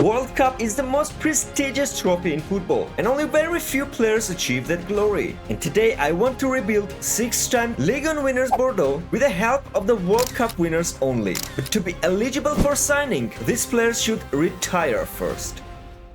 World Cup is the most prestigious trophy in football, and only very few players achieve that glory. And today I want to rebuild 6-time Ligue 1 winners Bourdeaux with the help of the World Cup winners only. But to be eligible for signing, these players should retire first.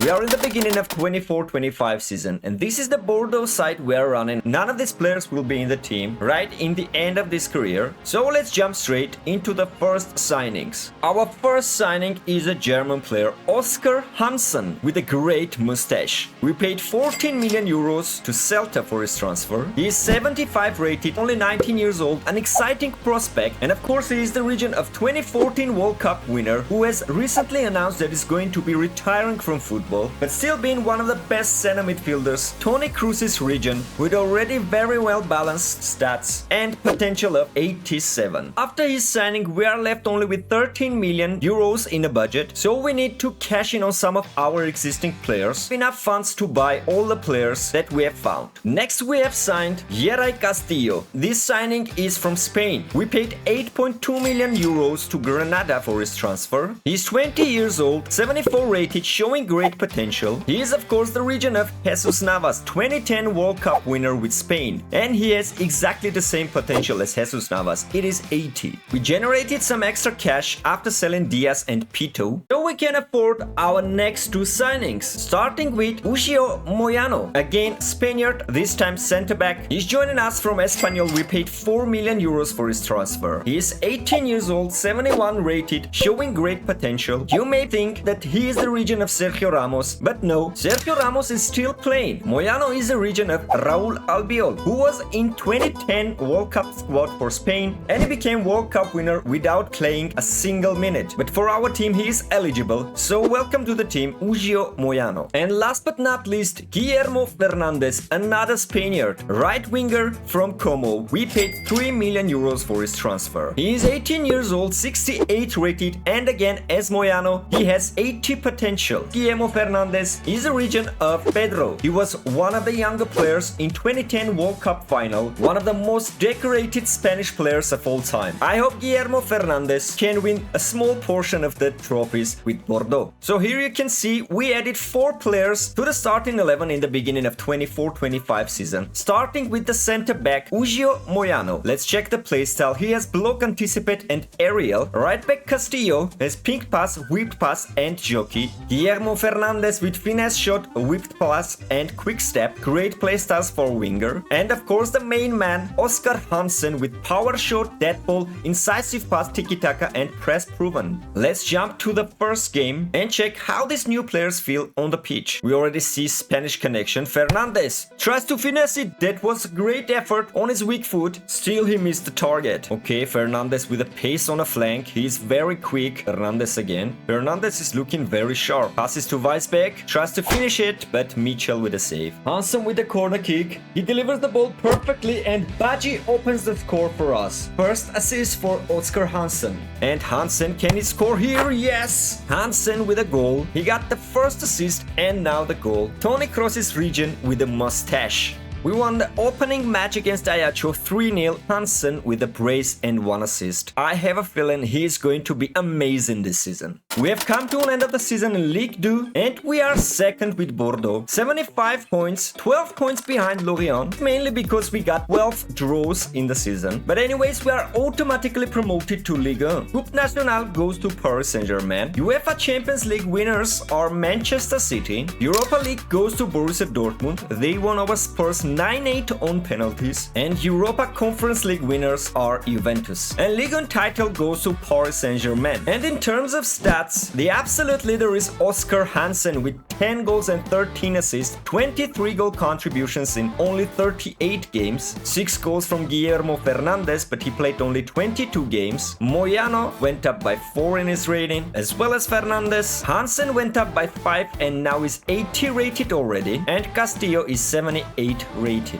We are in the beginning of 24-25 season, and this is the Bourdeaux side we are running. None of these players will be in the team right in the end of this career. So let's jump straight into the first signings. Our first signing is a German player, Oskar Hansen, with a great mustache. We paid 14 million euros to Celta for his transfer. He is 75 rated, only 19 years old, an exciting prospect, and of course he is the Regens of 2014 World Cup winner who has recently announced that he's going to be retiring from football, but still being one of the best center midfielders, Toni Kroos's region, with already very well balanced stats and potential of 87. After his signing, we are left only with 13 million euros in the budget, so we need to cash in on some of our existing players, enough funds to buy all the players that we have found. Next we have signed Yeray Castillo. This signing is from Spain. We paid 8.2 million euros to Granada for his transfer. He's 20 years old, 74 rated, showing great potential. He is of course the region of Jesus Navas, 2010 World Cup winner with Spain, and he has exactly the same potential as Jesus Navas. It is 80. We generated some extra cash after selling Diaz and Pito, so we can afford our next two signings, starting with Ugio Moyano, again Spaniard, this time center back. He's joining us from Espanyol. We paid 4 million euros for his transfer. He is 18 years old, 71 rated, showing great potential. You may think that he is the region of Sergio Ramos, but no, Sergio Ramos is still playing. Moyano is the region of Raúl Albiol, who was in 2010 World Cup squad for Spain, and he became World Cup winner without playing a single minute. But for our team he is eligible, so welcome to the team, Ugio Moyano. And last but not least, Guillermo Fernandez, another Spaniard, right winger from Como. We paid 3 million euros for his transfer. He is 18 years old, 68 rated, and again as Moyano, he has 80 potential. Guillermo Fernandez is a region of Pedro. He was one of the younger players in 2010 World Cup final, one of the most decorated Spanish players of all time. I hope Guillermo Fernandez can win a small portion of the trophies with Bourdeaux. So here you can see we added 4 players to the starting 11 in the beginning of 24-25 season, starting with the center back Ugio Moyano. Let's check the playstyle. He has block, anticipate and aerial. Right back Castillo has pink pass, whipped pass and jockey. Guillermo Fernandez with finesse shot, whipped pass and quick step. Great playstyles for winger. And of course the main man, Oskar Hansen, with power shot, dead ball, incisive pass, tiki-taka and press proven. Let's jump to the first game and check how these new players feel on the pitch. We already see Spanish connection. Fernandez tries to finesse it. That was a great effort on his weak foot. Still he missed the target. Okay, Fernandez with a pace on a flank. He is very quick. Fernandez again. Fernandez is looking very sharp. Passes to Weisbeck, tries to finish it, but Mitchell with a save. Hansen with the corner kick. He delivers the ball perfectly and Badji opens the score for us. First assist for Oskar Hansen. And Hansen, can he score here? Yes! Hansen with a goal. He got the first assist and now the goal. Toni Kroos's region with a mustache. We won the opening match against Ajaccio 3-0, Hansen with a brace and 1 assist. I have a feeling he is going to be amazing this season. We have come to an end of the season in Ligue 2 and we are second with Bourdeaux. 75 points, 12 points behind Lorient, mainly because we got 12 draws in the season. But anyways, we are automatically promoted to Ligue 1. Coupe Nationale goes to Paris Saint-Germain. UEFA Champions League winners are Manchester City. Europa League goes to Borussia Dortmund. They won over Spurs 9-8 on penalties, and Europa Conference League winners are Juventus. And Ligue 1 title goes to Paris Saint-Germain. And in terms of stats, the absolute leader is Oskar Hansen with 10 goals and 13 assists, 23 goal contributions in only 38 games, 6 goals from Guillermo Fernandez, but he played only 22 games. Moyano went up by 4 in his rating, as well as Fernandez. Hansen went up by 5 and now is 80 rated already, and Castillo is 78 rated.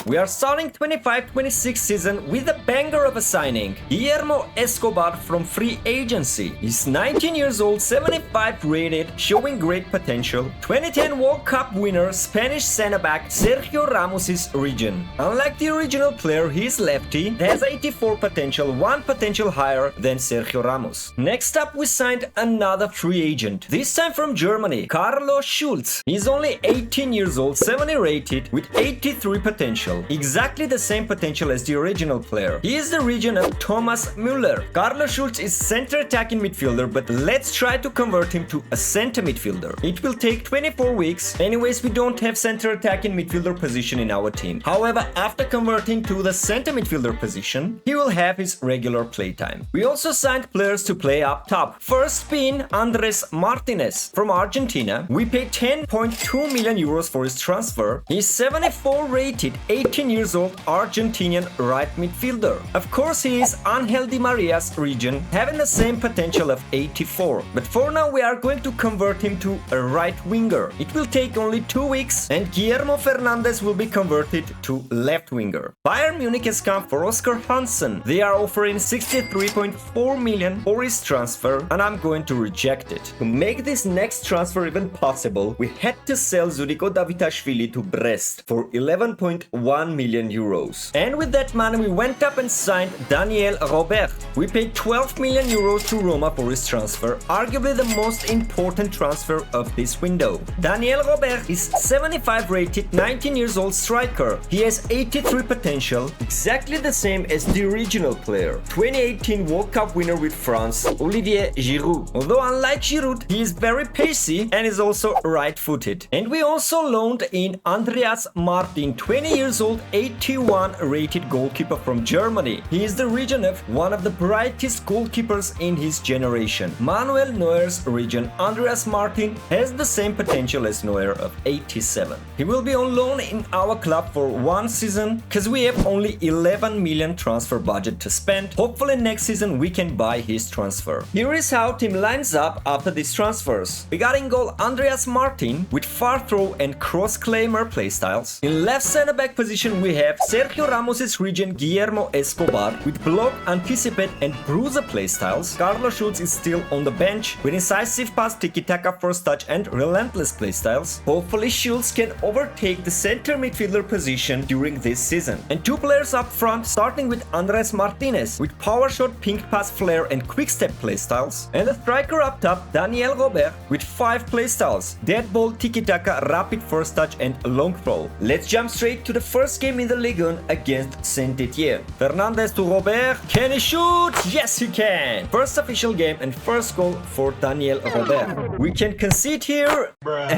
We are starting 25-26 season with a banger of a signing. Guillermo Escobar from free agency. He's 19 years old, 75 rated, showing great potential. 2010 World Cup winner, Spanish centre-back Sergio Ramos' region. Unlike the original player, he's lefty, has 84 potential, one potential higher than Sergio Ramos. Next up, we signed another free agent, this time from Germany, Carlos Schulz. He's only 18 years old, 70 rated, with 83 potential, exactly the same potential as the original player. He is the region of Thomas Müller. Carlos Schulz is center attacking midfielder, but let's try to convert him to a center midfielder. It will take 24 weeks. Anyways, we don't have center attacking midfielder position in our team. However, after converting to the center midfielder position, he will have his regular playtime. We also signed players to play up top. First being Andres Martinez from Argentina. We paid 10.2 million euros for his transfer. He's 74 rated, 18 years old Argentinian right midfielder. Of course, he is Angel Di Maria's region, having the same potential of 84. But for now, we are going to convert him to a right winger. It will take only 2 weeks, and Guillermo Fernandez will be converted to left winger. Bayern Munich has come for Oscar Hansen. They are offering 63.4 million for his transfer, and I'm going to reject it. To make this next transfer even possible, we had to sell Zuriko Davitashvili to Brest for 11.1 million euros. And with that money, we went up and signed Daniel Robert. We paid 12 million euros to Roma for his transfer, arguably the most important transfer of this window. Daniel Robert is 75 rated, 19 years old striker. He has 83 potential, exactly the same as the original player. 2018 World Cup winner with France, Olivier Giroud. Although unlike Giroud, he is very pacey and is also right-footed. And we also loaned in Andreas Martin, 20 years old, 81 rated goalkeeper from Germany. He is the region of one of the brightest goalkeepers in his generation. Manuel Neuer's region, Andreas Martin, has the same potential as Neuer of 87. He will be on loan in our club for 1 season because we have only 11 million transfer budget to spend. Hopefully next season we can buy his transfer. Here is how team lines up after these transfers. We got in goal Andreas Martin with far throw and cross claimer playstyles. In left center back position we have Sergio Ramos' region Guillermo Escobar with block, anticipate and bruiser playstyles. Carlos Schulz is still on the bench with incisive pass, tiki-taka, first touch and relentless playstyles. Hopefully Schulz can overtake the center midfielder position during this season. And 2 players up front, starting with Andres Martinez with power shot, pink pass, flare and quick step playstyles. And the striker up top, Daniel Robert with 5 playstyles: dead ball, tiki-taka, rapid first touch and long throw. Let's jump straight to the first game in the Ligue 1 against Saint-Etienne. Fernandez to Robert. Can he shoot? Yes, he can! First official game and first goal for Daniel Robert. We can concede here,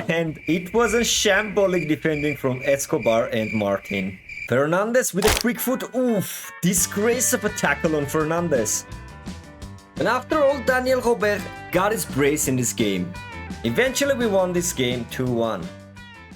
and it was a shambolic defending from Escobar and Martin. Fernandez with a quick foot. Oof, disgrace of a tackle on Fernandez. And after all, Daniel Robert got his brace in this game. Eventually we won this game 2-1.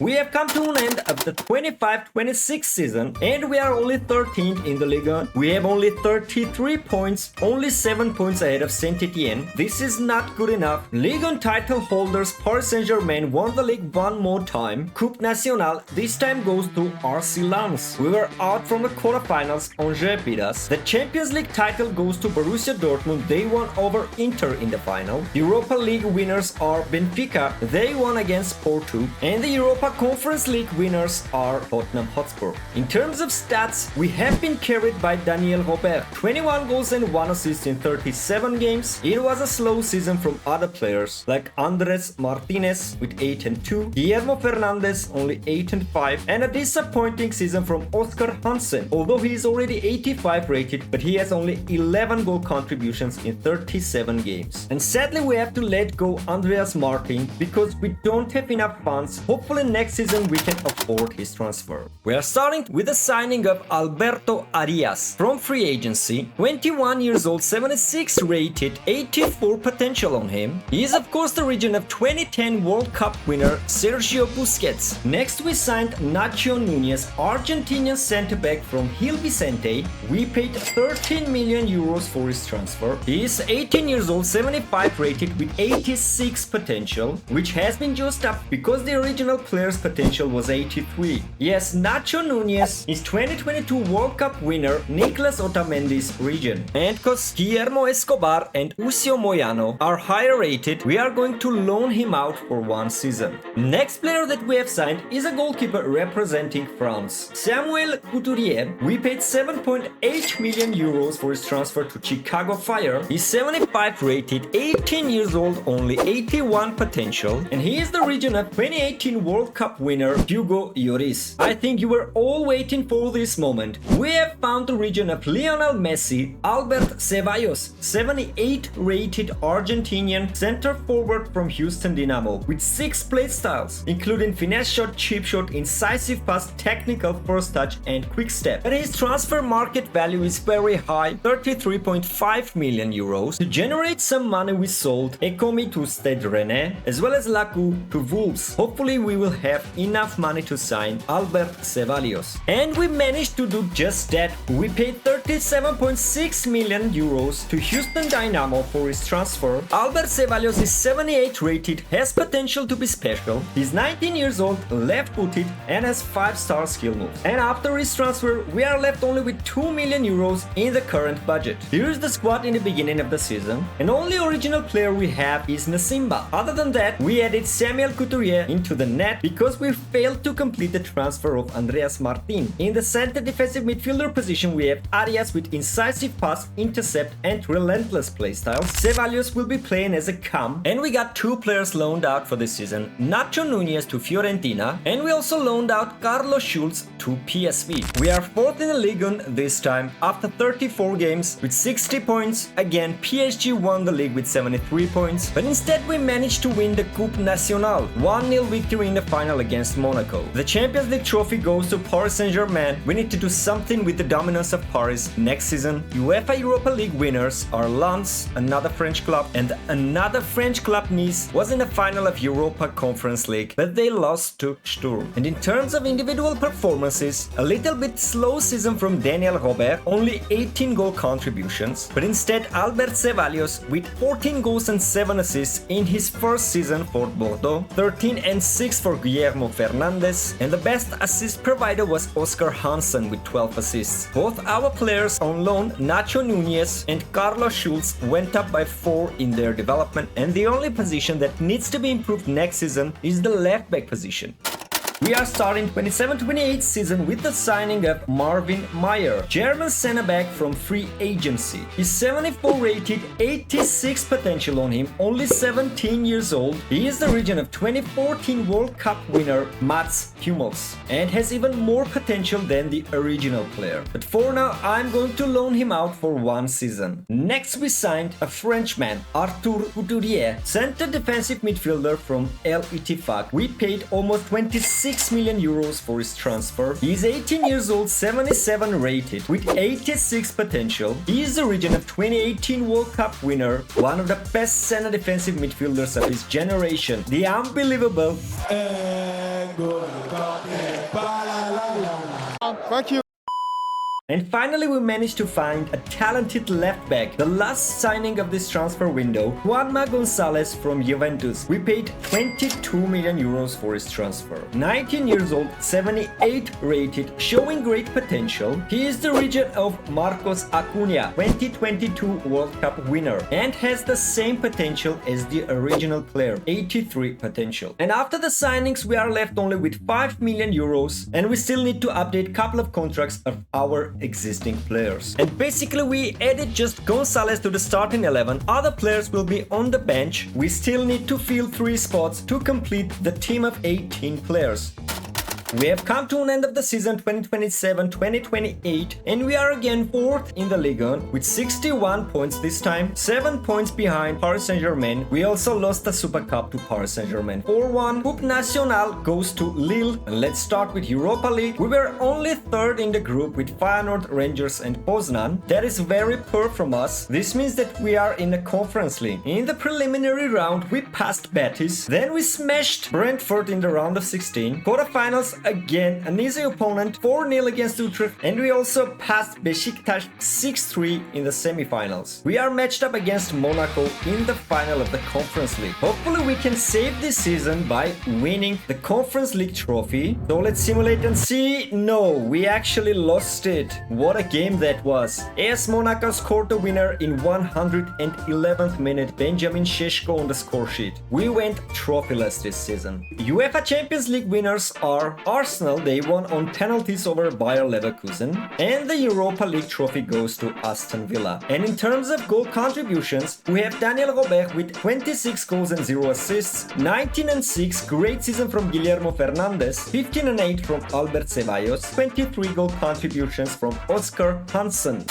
We have come to an end of the 25-26 season and we are only 13th in the Ligue 1. We have only 33 points, only 7 points ahead of Saint-Etienne. This is not good enough. Ligue 1 title holders Paris Saint-Germain won the league one more time. Coupe Nationale this time goes to RC Lens. We were out from the quarterfinals. Angers beat us. The Champions League title goes to Borussia Dortmund. They won over Inter in the final. Europa League winners are Benfica. They won against Porto. And the Europa Conference League winners are Tottenham Hotspur. In terms of stats, we have been carried by Daniel Robert. 21 goals and 1 assist in 37 games. It was a slow season from other players like Andres Martinez with 8 and 2, Guillermo Fernandez only 8 and 5, and a disappointing season from Oscar Hansen. Although he is already 85 rated, but he has only 11 goal contributions in 37 games. And sadly, we have to let go Andreas Martin because we don't have enough funds. Hopefully next season we can afford his transfer. We are starting with the signing of Alberto Arias from free agency. 21 years old, 76 rated, 84 potential on him. He is of course the region of 2010 World Cup winner Sergio Busquets. Next we signed Nacho Nunez, Argentinian centre-back from Gil Vicente. We paid 13 million euros for his transfer. He is 18 years old, 75 rated with 86 potential, which has been juiced up because the original player player's potential was 83. Yes, Nacho Nunez is 2022 World Cup winner Nicolas Otamendi's region. And because Guillermo Escobar and Usio Moyano are higher rated, we are going to loan him out for one season. Next player that we have signed is a goalkeeper representing France. Samuel Couturier. We paid 7.8 million euros for his transfer to Chicago Fire. He's 75 rated, 18 years old, only 81 potential, and he is the region of 2018 World Cup winner Hugo Lloris. I think you were all waiting for this moment. We have found the region of Lionel Messi, Albert Ceballos, 78 rated Argentinian center forward from Houston Dynamo, with 6 play styles, including finesse shot, chip shot, incisive pass, technical first touch, and quick step. But his transfer market value is very high, 33.5 million euros. To generate some money, we sold Ekomi to Stade Rennais, as well as Lakou to Wolves. Hopefully we will have enough money to sign Albert Ceballos. And we managed to do just that. We paid 37.6 million euros to Houston Dynamo for his transfer. Albert Ceballos is 78 rated, has potential to be special. He's 19 years old, left-footed, and has 5-star skill moves. And after his transfer, we are left only with 2 million euros in the current budget. Here's the squad in the beginning of the season, and only original player we have is Nasimba. Other than that, we added Samuel Couturier into the net because we failed to complete the transfer of Andreas Martin. In the center defensive midfielder position, we have Arias with incisive pass, intercept, and relentless playstyle. Ceballos will be playing as a cam, and we got 2 players loaned out for this season, Nacho Nunez to Fiorentina, and we also loaned out Carlos Schulz to PSV. We are 4th in the Ligue 1 this time after 34 games with 60 points. Again, PSG won the league with 73 points, but instead we managed to win the Coupe Nationale, 1-0 victory in the final against Monaco. The Champions League trophy goes to Paris Saint-Germain. We need to do something with the dominance of Paris next season. UEFA Europa League winners are Lens, another French club, and another French club, Nice, was in the final of Europa Conference League, but they lost to Sturm. And in terms of individual performances, a little bit slow season from Daniel Robert, only 18 goal contributions, but instead Albert Ceballos with 14 goals and 7 assists in his first season for Bourdeaux, 13 and 6 for Guillermo Fernandez, and the best assist provider was Oscar Hansen with 12 assists. Both our players on loan, Nacho Nunez and Carlos Schulz, went up by 4 in their development, and the only position that needs to be improved next season is the left back position. We are starting 27-28 season with the signing of Marvin Meyer, German center-back from free agency. He's 74 rated, 86 potential on him, only 17 years old. He is the region of 2014 World Cup winner Mats Hummels and has even more potential than the original player. But for now, I'm going to loan him out for one season. Next, we signed a Frenchman, Arthur Couturier, center defensive midfielder from El Ittifaq. We paid almost 26 million euros for his transfer. He is 18 years old, 77 rated, with 86 potential. He is the region of 2018 World Cup winner, one of the best center defensive midfielders of his generation. The unbelievable. Thank you. And finally, we managed to find a talented left back, the last signing of this transfer window, Juanma Gonzalez from Juventus. We paid 22 million euros for his transfer. 19 years old, 78 rated, showing great potential. He is the region of Marcos Acuna, 2022 World Cup winner, and has the same potential as the original player, 83 potential. And after the signings, we are left only with 5 million euros, and we still need to update a couple of contracts of our existing players. And basically we added just Gonzalez to the starting 11. Other players will be on the bench. We still need to fill 3 spots to complete the team of 18 players. We have come to an end of the season 2027-2028, and we are again 4th in the Ligue 1 with 61 points this time, 7 points behind Paris Saint-Germain. We also lost the Super Cup to Paris Saint-Germain 4-1. Coupe Nationale goes to Lille. And let's start with Europa League. We were only 3rd in the group with Feyenoord, Rangers and Poznan. That is very poor from us. This means that we are in the Conference League. In the preliminary round, we passed Betis. Then we smashed Brentford in the round of 16. Quarterfinals, again an easy opponent, 4-0 against Utrecht, and we also passed Besiktas 6-3 in the semi-finals. We are matched up against Monaco in the final of the Conference League. Hopefully we can save this season by winning the Conference League trophy. So let's simulate and see. No, we actually lost it. What a game that was. AS Monaco scored the winner in 111th minute, Benjamin Šeško on the score sheet. We went trophyless this season. UEFA Champions League winners are Arsenal, they won on penalties over Bayer Leverkusen, and the Europa League trophy goes to Aston Villa. And in terms of goal contributions, we have Daniel Robert with 26 goals and 0 assists, 19 and 6, great season from Guillermo Fernandes, 15 and 8 from Albert Ceballos, 23 goal contributions from Oscar Hansen.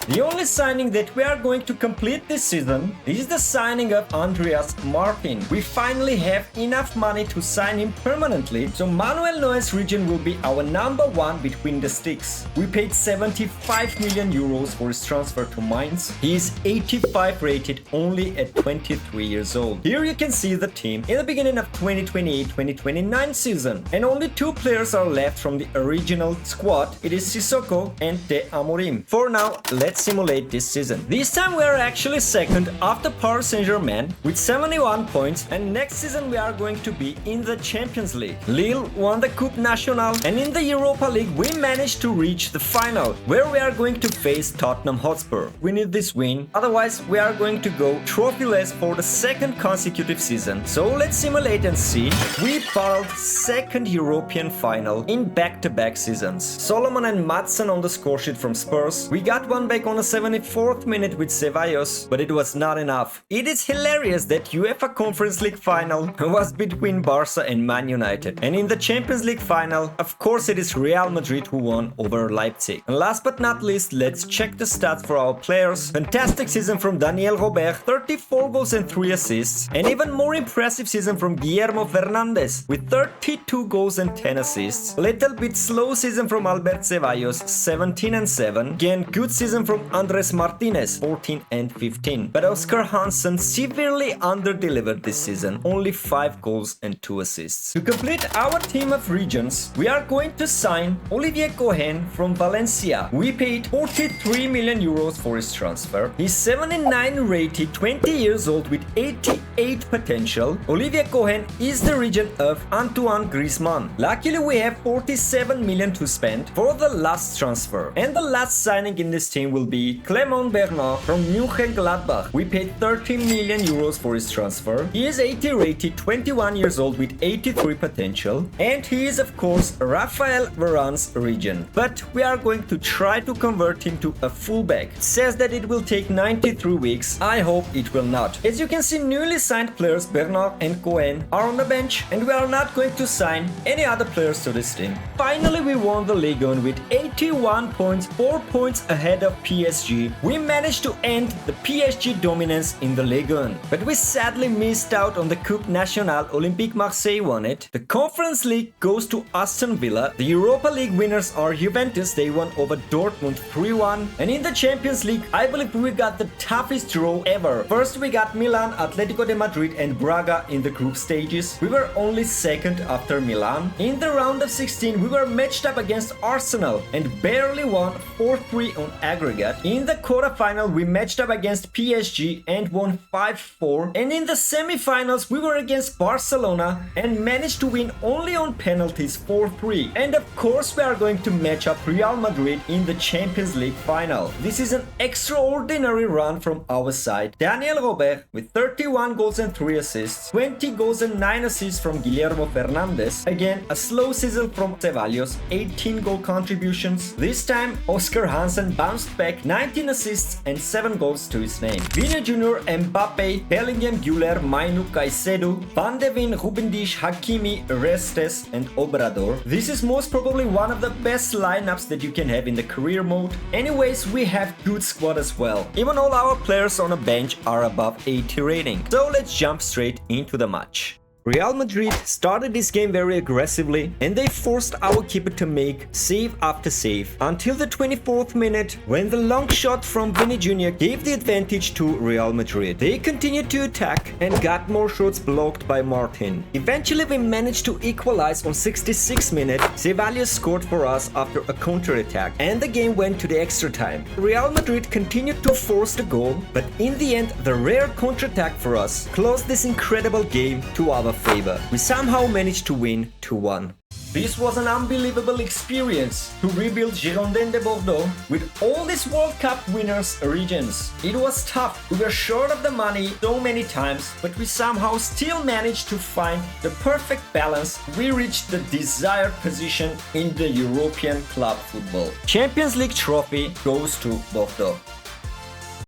The only signing that we are going to complete this season is the signing of Andreas Martin. We finally have enough money to sign him permanently, so Manuel Neuer's region will be our number one between the sticks. We paid 75 million euros for his transfer to Mainz. He is 85 rated, only at 23 years old. Here you can see the team in the beginning of 2028-2029 season, and only two players are left from the original squad. It is Sissoko and De Amorim. For now, let's simulate this season. This time we are actually second after Paris Saint-Germain with 71 points, and next season we are going to be in the Champions League. Lille won the Coupe Nationale, and in the Europa League we managed to reach the final, where we are going to face Tottenham Hotspur. We need this win, otherwise we are going to go trophyless for the second consecutive season. So let's simulate and see. We battled second European final in back-to-back seasons. Solomon and Madsen on the scoresheet from Spurs. We got one back on the 74th minute with Ceballos, but it was not enough. It is hilarious that UEFA Conference League final was between Barca and Man United. And in the Champions League final, of course it is Real Madrid who won over Leipzig. And last but not least, let's check the stats for our players. Fantastic season from Daniel Robert, 34 goals and 3 assists. And even more impressive season from Guillermo Fernandes with 32 goals and 10 assists. A little bit slow season from Albert Ceballos, 17 and 7. Again, good season from Andres Martinez, 14 and 15. But Oscar Hansen severely under-delivered this season, only 5 goals and 2 assists. To complete our team of regions, we are going to sign Olivier Cohen from Valencia. We paid 43 million euros for his transfer. He's 79 rated, 20 years old with 88 potential. Olivier Cohen is the region of Antoine Griezmann. Luckily we have 47 million to spend for the last transfer. And the last signing in this team will be Clément Bernard from Mönchengladbach. We paid 30 million euros for his transfer. He is 80 rated, 21 years old with 83 potential, and he is of course Raphael Varane's region. But we are going to try to convert him to a fullback. It says that it will take 93 weeks. I hope it will not. As you can see, newly signed players Bernard and Cohen are on the bench, and we are not going to sign any other players to this team. Finally, we won the Ligue 1 with 81 points, 4 points ahead of PSG. We managed to end the PSG dominance in the Ligue 1, but we sadly missed out on the Coupe Nationale. Olympique Marseille won it. The Conference League goes to Aston Villa. The Europa League winners are Juventus. They won over Dortmund 3-1. And in the Champions League, I believe we got the toughest draw ever. First we got Milan, Atletico de Madrid and Braga in the group stages. We were only second after Milan. In the round of 16, we were matched up against Arsenal and barely won 4-3 on aggregate. In the quarterfinal, we matched up against PSG and won 5-4. And in the semi-finals, we were against Barcelona and managed to win only on penalties 4-3. And of course, we are going to match up Real Madrid in the Champions League final. This is an extraordinary run from our side. Daniel Robert with 31 goals and 3 assists, 20 goals and 9 assists from Guillermo Fernandes. Again, a slow season from Ceballos, 18 goal contributions. This time, Oscar Hansen bounced back, 19 assists and 7 goals to his name. Vini Jr., Mbappe, Bellingham, Güler, Mainu, Caicedo, Van de Ven, Rubendish, Hakimi, Restes and Obrador. This is most probably one of the best lineups that you can have in the career mode. Anyways, we have good squad as well. Even all our players on the bench are above 80 rating. So let's jump straight into the match. Real Madrid started this game very aggressively and they forced our keeper to make save after save until the 24th minute when the long shot from Vini Jr. gave the advantage to Real Madrid. They continued to attack and got more shots blocked by Martin. Eventually we managed to equalize on 66th minute. Ceballos scored for us after a counter-attack and the game went to the extra time. Real Madrid continued to force the goal, but in the end the rare counter-attack for us closed this incredible game to our favor. We somehow managed to win 2-1. This was an unbelievable experience to rebuild Girondins Bordeaux with all these World Cup winners' regions. It was tough, we were short of the money so many times, but we somehow still managed to find the perfect balance. We reached the desired position in the European club football. Champions League trophy goes to Bourdeaux.